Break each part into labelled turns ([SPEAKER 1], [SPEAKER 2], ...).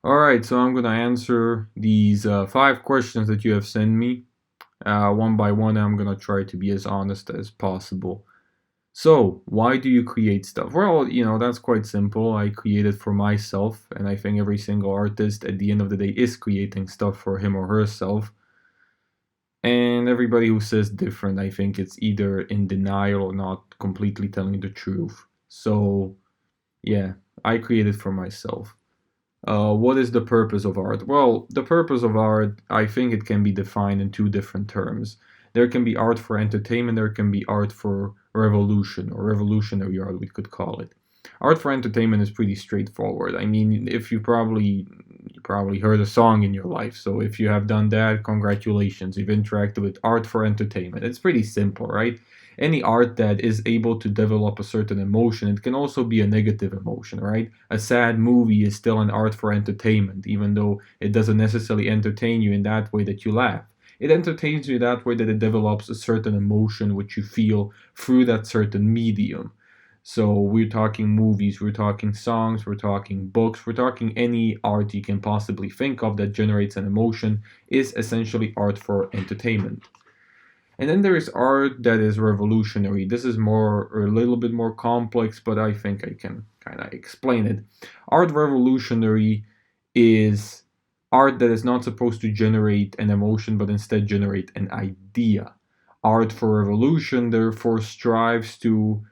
[SPEAKER 1] Alright, so I'm gonna answer these 5 questions that you have sent me one by one. I'm gonna try to be as honest as possible. So, why do you create stuff? Well, that's quite simple. I create it for myself, and I think every single artist at the end of the day is creating stuff for him or herself. And everybody who says different, I think it's either in denial or not completely telling the truth. So, yeah, I create it for myself. What is the purpose of art? Well, the purpose of art, I think it can be defined in two different terms. There can be art for entertainment, there can be art for revolution, or revolutionary art, we could call it. Art for entertainment is pretty straightforward. I mean, if you probably heard a song in your life, so if you have done that, congratulations, you've interacted with art for entertainment. It's pretty simple, right? Any art that is able to develop a certain emotion, it can also be a negative emotion, right? A sad movie is still an art for entertainment, even though it doesn't necessarily entertain you in that way that you laugh. It entertains you that way that it develops a certain emotion which you feel through that certain medium. So we're talking movies, we're talking songs, we're talking books, we're talking any art you can possibly think of that generates an emotion is essentially art for entertainment. And then there is art that is revolutionary. This is a little bit more complex, but I think I can kind of explain it. Art revolutionary is art that is not supposed to generate an emotion, but instead generate an idea. Art for revolution, therefore, strives to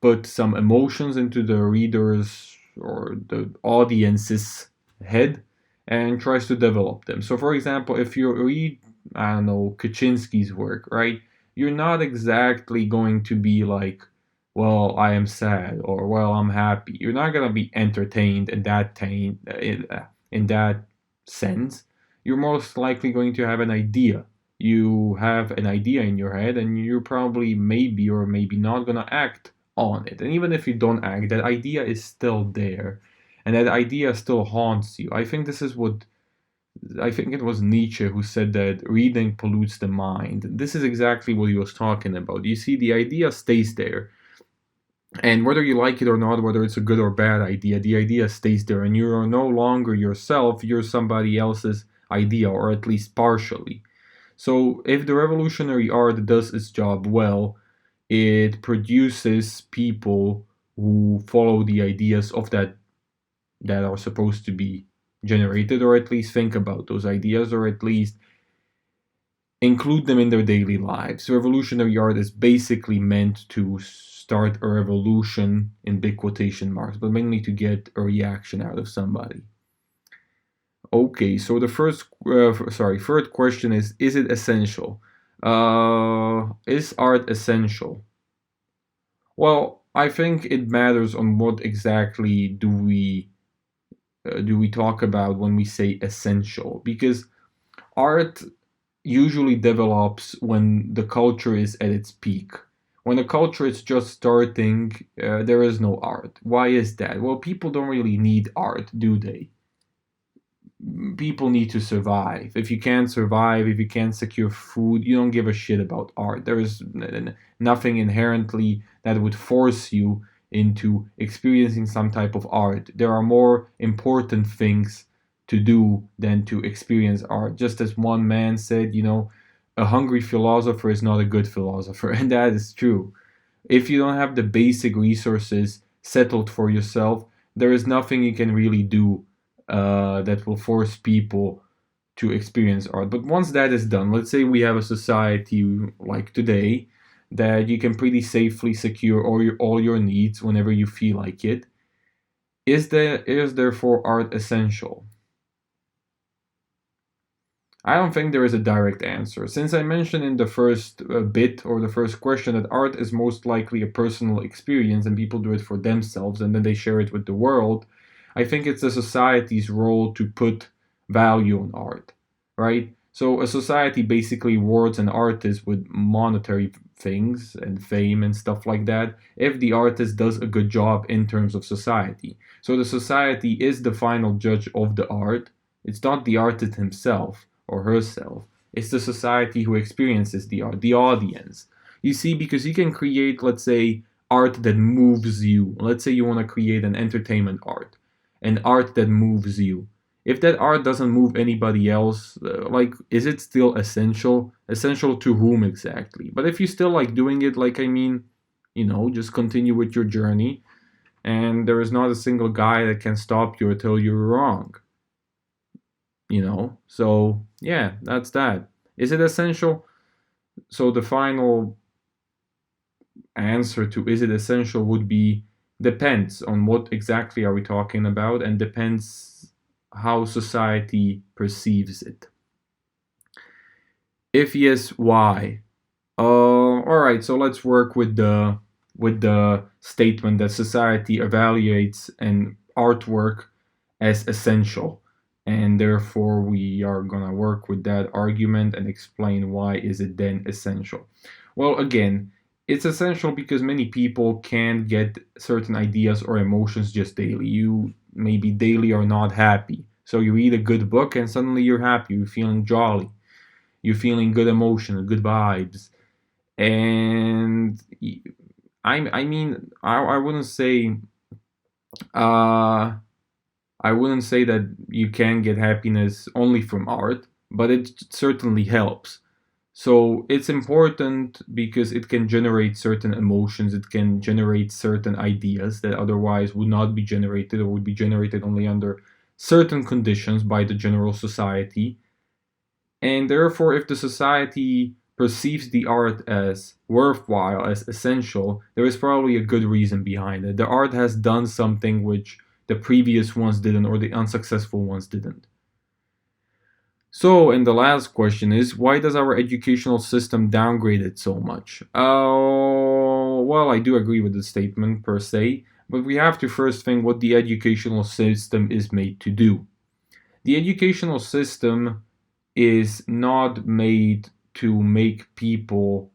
[SPEAKER 1] put some emotions into the reader's or the audience's head and tries to develop them. So, for example, if you read, I don't know, Kaczynski's work, right? You're not exactly going to be like, well, I am sad or well, I'm happy. You're not gonna be entertained in that sense. You're most likely going to have an idea. You have an idea in your head, and you're probably maybe or maybe not gonna act on it. And even if you don't act, that idea is still there, and that idea still haunts you. I think it was Nietzsche who said that reading pollutes the mind. This is exactly what he was talking about. You see, the idea stays there. And whether you like it or not, whether it's a good or bad idea, the idea stays there. And you are no longer yourself, you're somebody else's idea, or at least partially. So if the revolutionary art does its job well, it produces people who follow the ideas of that are supposed to be generated, or at least think about those ideas, or at least include them in their daily lives. Revolutionary art is basically meant to start a revolution in big quotation marks, but mainly to get a reaction out of somebody. Okay, so the third question is it essential? Is art essential? Well, I think it matters on what exactly do we talk about when we say essential, because art usually develops when the culture is at its peak. When the culture is just starting, there is no art. Why is that? Well, people don't really need art, do they? People need to survive. If you can't survive, if you can't secure food, you don't give a shit about art. There is nothing inherently that would force you into experiencing some type of art. There are more important things to do than to experience art. Just as one man said, a hungry philosopher is not a good philosopher, and that is true. If you don't have the basic resources settled for yourself, there is nothing you can really do that will force people to experience art. But once that is done, let's say we have a society like today that you can pretty safely secure all your needs whenever you feel like it. Is therefore art essential? I don't think there is a direct answer. Since I mentioned in the first bit or the first question that art is most likely a personal experience and people do it for themselves and then they share it with the world, I think it's the society's role to put value on art, right? So a society basically rewards an artist with monetary things and fame and stuff like that if the artist does a good job in terms of society. So the society is the final judge of the art. It's not the artist himself or herself. It's the society who experiences the art, the audience. You see, because you can create, let's say, art that moves you. Let's say you want to create an entertainment art, an art that moves you. If that art doesn't move anybody else, like, is it still essential? Essential to whom exactly? But if you still like doing it, like, I mean, just continue with your journey, and there is not a single guy that can stop you or tell you you're wrong. So yeah, that's that. Is it essential? So the final answer to is it essential would be depends on what exactly are we talking about, and depends how society perceives it. If yes, why? All right, so let's work with the statement that society evaluates an artwork as essential, and therefore we are gonna work with that argument and explain why is it then essential. Well, again, it's essential because many people can get certain ideas or emotions just daily. You maybe daily are not happy, so you read a good book and suddenly you're happy, you're feeling jolly, you're feeling good emotion, good vibes. And I mean, I wouldn't say uh I wouldn't say that you can get happiness only from art, but it certainly helps. So it's important because it can generate certain emotions, it can generate certain ideas that otherwise would not be generated, or would be generated only under certain conditions by the general society. And therefore, if the society perceives the art as worthwhile, as essential, there is probably a good reason behind it. The art has done something which the previous ones didn't, or the unsuccessful ones didn't. So, and the last question is, why does our educational system downgrade it so much? Well, I do agree with the statement per se, but we have to first think what the educational system is made to do. The educational system is not made to make people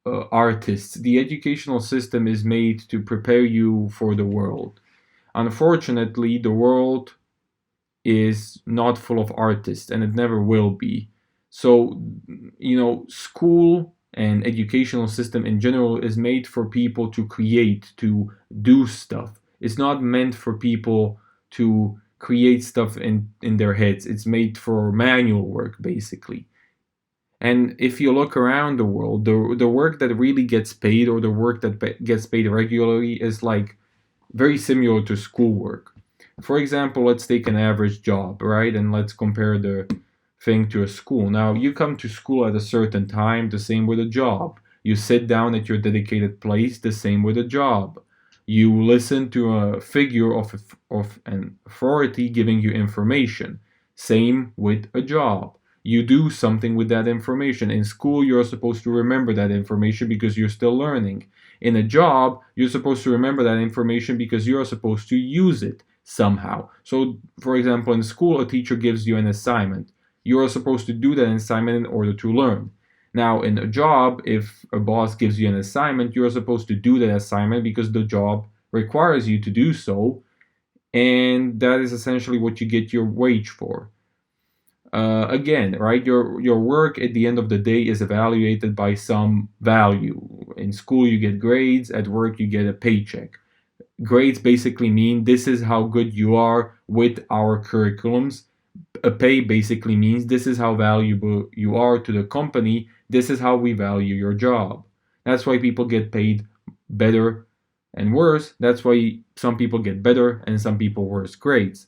[SPEAKER 1] artists. The educational system is made to prepare you for the world. Unfortunately, the world is not full of artists, and it never will be. So, school and educational system in general is made for people to create, to do stuff. It's not meant for people to create stuff in their heads. It's made for manual work, basically. And if you look around the world, the work that really gets paid, or the work that gets paid regularly, is like very similar to schoolwork. For example, let's take an average job, right? And let's compare the thing to a school. Now, you come to school at a certain time, the same with a job. You sit down at your dedicated place, the same with a job. You listen to a figure of an authority giving you information, same with a job. You do something with that information. In school, you're supposed to remember that information because you're still learning. In a job, you're supposed to remember that information because you're supposed to use it somehow. So, for example, in school, a teacher gives you an assignment. You are supposed to do that assignment in order to learn. Now, in a job, if a boss gives you an assignment, you're supposed to do that assignment because the job requires you to do so, and that is essentially what you get your wage for. Again, right? Your work at the end of the day is evaluated by some value. In school, you get grades. At work, you get a paycheck. Grades basically mean this is how good you are with our curriculums. A pay basically means this is how valuable you are to the company. This is how we value your job. That's why people get paid better and worse. That's why some people get better and some people worse grades,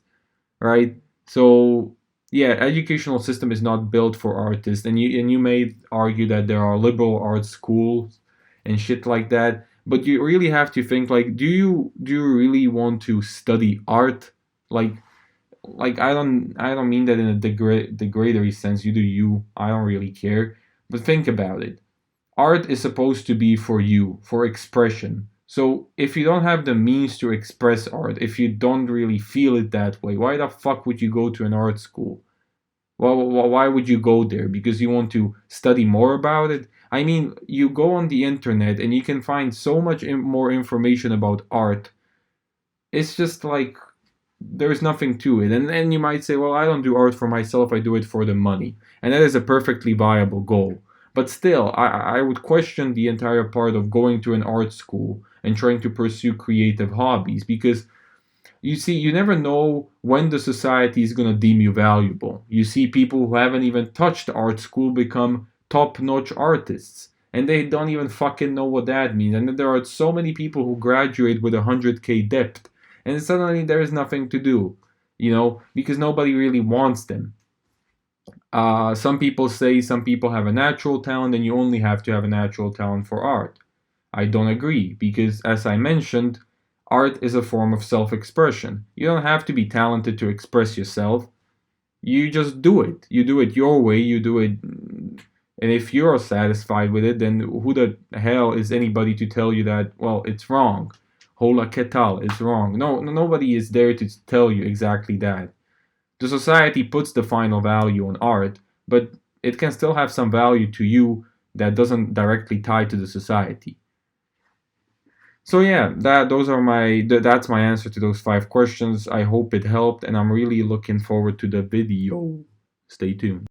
[SPEAKER 1] right? So yeah, educational system is not built for artists, and you may argue that there are liberal arts schools and shit like that, but you really have to think, like, do you really want to study art? Like I don't mean that in a degradatory sense. You do you. I don't really care. But think about it. Art is supposed to be for you, for expression. So if you don't have the means to express art, if you don't really feel it that way, why the fuck would you go to an art school? Well, why would you go there? Because you want to study more about it? I mean, you go on the internet and you can find so much more information about art. It's just like there's nothing to it. And then you might say, well, I don't do art for myself, I do it for the money. And that is a perfectly viable goal. But still, I would question the entire part of going to an art school and trying to pursue creative hobbies, because you see, you never know when the society is going to deem you valuable. You see people who haven't even touched art school become top-notch artists, and they don't even fucking know what that means. And then there are so many people who graduate with 100K debt, and suddenly there is nothing to do, because nobody really wants them. Some people say some people have a natural talent, and you only have to have a natural talent for art. I don't agree, because as I mentioned, art is a form of self expression. You don't have to be talented to express yourself. You just do it. You do it your way, you do it. And if you're satisfied with it, then who the hell is anybody to tell you that, well, it's wrong? Hola, ¿qué tal? It's wrong. No, nobody is there to tell you exactly that. The society puts the final value on art, but it can still have some value to you that doesn't directly tie to the society. So yeah, that's my answer to those 5 questions. I hope it helped, and I'm really looking forward to the video. Stay tuned.